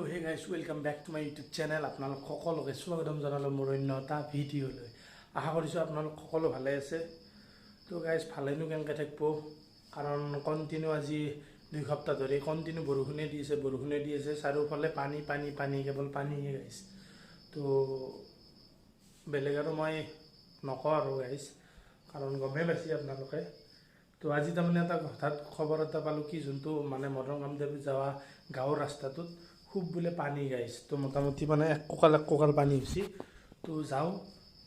হে guys welcome back to my YouTube channel. আপোনালোক সকলোকে স্বাগতম জনালোঁ মোৰ অন্য এটা ভিডিঅ'লৈ। আশা কৰিছোঁ আপোনালোক সকলো ভালে আছে। তো গাইজ ভালেনো কেনেকৈ থাকিব, কাৰণ কণ্টিনিউ আজি 2 সপ্তাহ ধৰি কণ্টিনিউ বৰষুণে দি আছে চাৰিওফালে পানী পানী পানী কেৱল পানীহে গাইজ। তো বেলেগ আৰু মই নকওঁ আৰু গাইজ, কাৰণ গমেই পাইছে আপোনালোকে। তো আজি তাৰমানে এটা হঠাৎ খবৰ এটা পালোঁ কি যোনটো মানে মদন কামদেৱ যোৱা গাঁৱৰ ৰাস্তাটোত খুব বোলে পানী গাইছ। তো মোটামুটি মানে এক কঁকাল পানী হৈছে। তো যাওঁ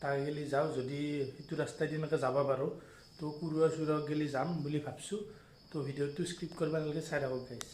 তাক গেলি যাওঁ, যদি সেইটো ৰাস্তাই দি এনেকৈ যাব পাৰোঁ তো কুৰুৱা চুৰুৱা গেলি যাম বুলি ভাবছোঁ। তো ভিডিঅ'টো স্কিপ কৰিব নালাগে, চাই থাকক গাইছ।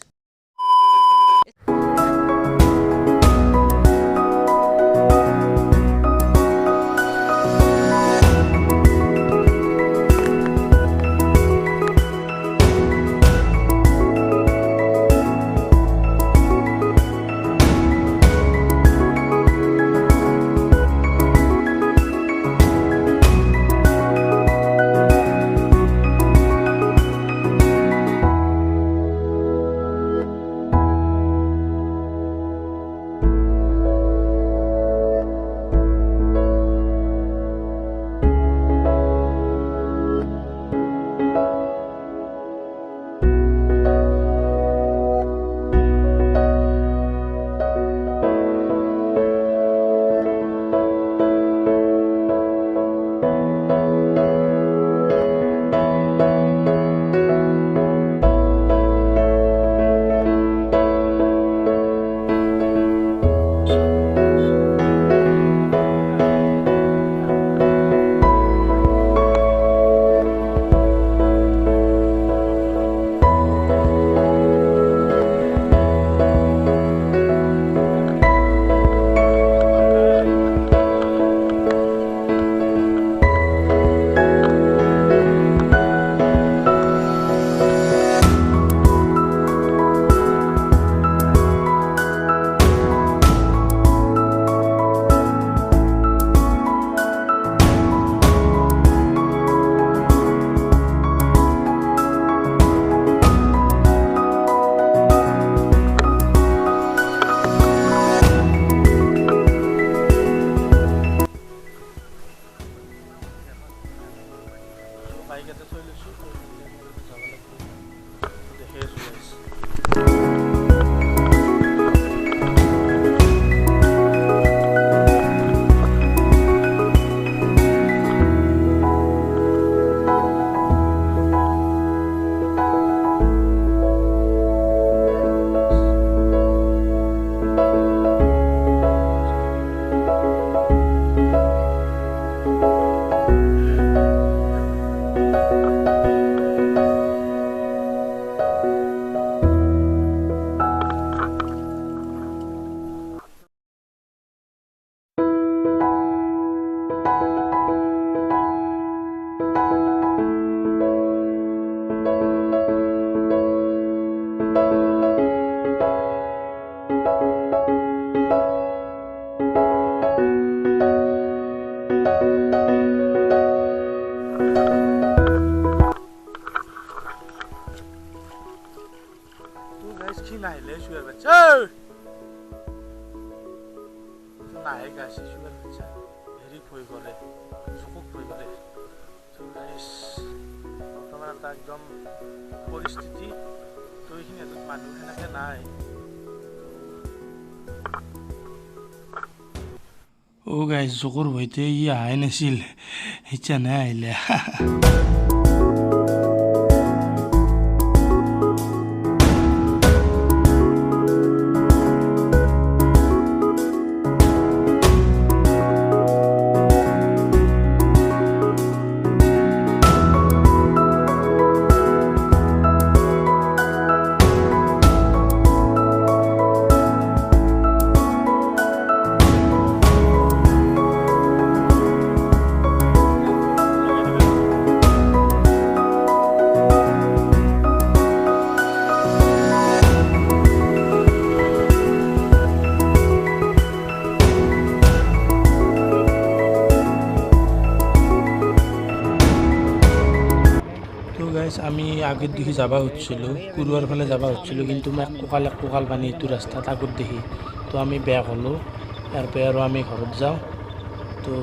বাইক এটা থৈ লৈছোঁ, যাব লাগিব, দেখি আছোঁ গাইছ। নাহিলে শুয়ে বাচ্চা নাহে গাছি শুয়ে বাচ্চা হেৰি ভয় কৰে, চকুক ভয় কৰে। বৰ্তমান এটা একদম পৰিস্থিতি, তো এইখিনি হাতত মানুহ সেনেকৈ নাই। অ' গাইছ, চকুৰ ভয়তে ই অহাই নাছিল, সেইকাৰণে আহিলে। গাইজ আমি আগত দেখি যাব খুজিছিলোঁ কুৰুৱাৰ ফালে যাব খুজিছিলোঁ কিন্তু মই এক কোকাল পানী এইটো ৰাস্তাত আগত দেখি তো আমি বেয়া হ'লোঁ ইয়াৰ পৰা আৰু আমি ঘৰত যাওঁ তো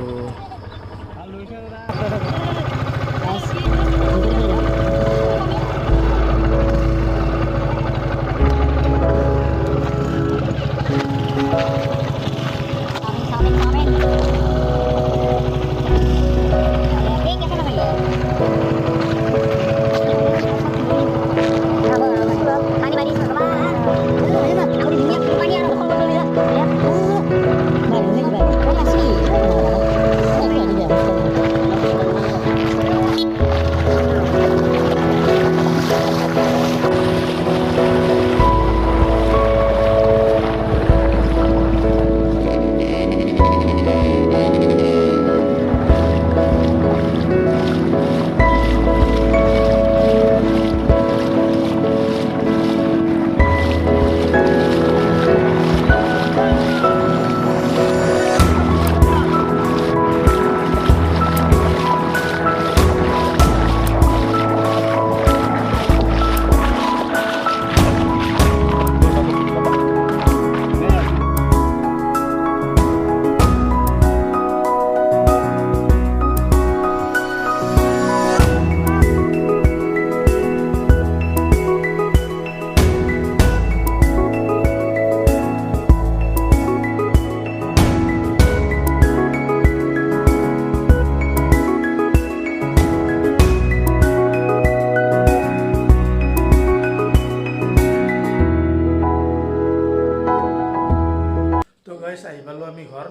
আহি পালোঁ আমি ঘৰ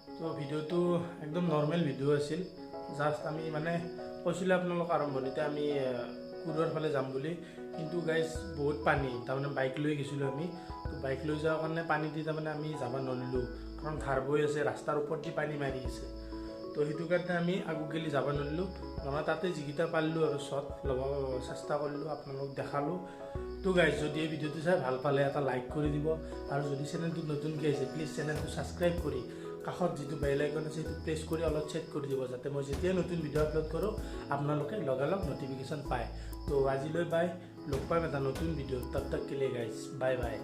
তো ভিডিঅ'টো একদম নৰ্মেল ভিডিঅ' আছিল জাষ্ট আমি মানে কৈছিলোঁ আপোনালোক আৰম্ভণিতে আমি কুৰুৱাৰ ফালে যাম বুলি কিন্তু গাইজ বহুত পানী তাৰমানে বাইক লৈ গৈছিলোঁ আমি তো বাইক লৈ যোৱাৰ কাৰণে পানী দি তাৰমানে আমি যাব নোৱাৰিলোঁ কাৰণ ধাৰ বৈ আছে ৰাস্তাৰ ওপৰত দি পানী মাৰি আছে তো সেইটো কাৰণে আমি আগত গেলি যাব নোৱাৰিলোঁ নহয় তাতে যিকেইটা পাৰিলোঁ আৰু শ্বট ল'ব চেষ্টা কৰিলোঁ আপোনালোক দেখালোঁ তো গাইজ যদি এই ভিডিঅ'টো চাই ভাল পালে এটা লাইক কৰি দিব আৰু যদি চেনেলটো নতুনকৈ আহিছে প্লিজ চেনেলটো ছাবস্ক্ৰাইব কৰি কাষত যিটো বেল আইকন আছে সেইটো প্ৰেছ কৰি অলপ চেক কৰি দিব যাতে মই যেতিয়া নতুন ভিডিঅ' আপলোড কৰোঁ আপোনালোকে লগালগ নটিফিকেশ্যন পায় তো আজিলৈ বাই লগ পাম এটা নতুন ভিডিঅ' তব তক কে লিয়ে গাইজ বাই বাই